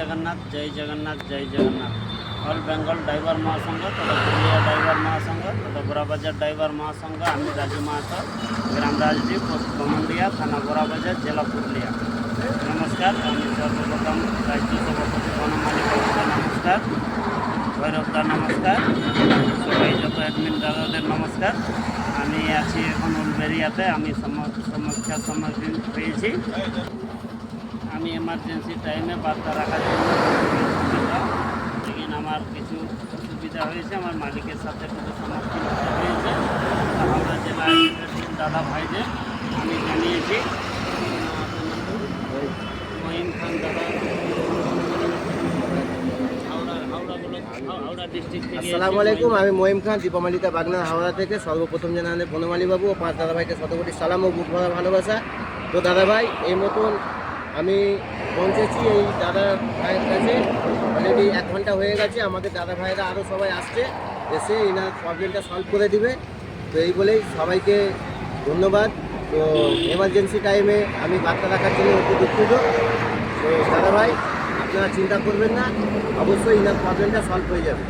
জগন্নাথ, জয় জগন্নাথ, জয় Jagannath. All Bengal driver মহাসংঘ তথা Purulia driver মহাসংঘ তথা Barabazar driver মহাসংঘ, আমি রাজু মাহাতো, গ্রাম রাজডি, পোস্ট কমন্ডিয়া, থানা বড়াবাজার, জেলা পুরুলিয়া। নমস্কার, আমি সর্বপ্রথম রাজ্য সভাপতি বনমালী বাবুকে নমস্কার, ভৈরবদা নমস্কার, সবাই যত অ্যাডমিন দাদাদের নমস্কার। আমি আছি এখন উলবেরিয়াতে, আমি সমস্যার সম্মুখীন পেয়েছি। আমি এমার্জেন্সি টাইমে বার্তা রাখার জন্য লেকিন আমার কিছু অসুবিধা হয়েছে, আমার মালিকের সাথে কিছু সম্মুখীন হতে হয়েছে। হাওড়া জেলায় দাদা ভাইদের আমি জানিয়েছি। মহিম খান দাদা হাওড়া ডিস্ট্রিক্ট থেকে। আসসালামু আলাইকুম, আমি মহিম খান, দীপামালিকা বাগনান, হাওড়া থেকে। সর্বপ্রথম জানালে বনমালী বাবু ও 5 দাদাভাইকে শতকোটি সালাম ও বুক ভরা ভালোবাসা। তো দাদাভাই, এই মতন আমি পৌঁছেছি এই দাদা ভাইয়ের কাছে। অলরেডি 1 ঘন্টা হয়ে গেছে। আমাদের দাদা ভাইয়েরা আরও সবাই আসছে, এসে এনার প্রবলেমটা সলভ করে দিবে। তো এই বলেই সবাইকে ধন্যবাদ। তো এমার্জেন্সি টাইমে আমি বার্তা রাখার জন্য একটু দুঃখিত। তো দাদা ভাই, আপনারা চিন্তা করবেন না, অবশ্যই এনার প্রবলেমটা সলভ হয়ে যাবে।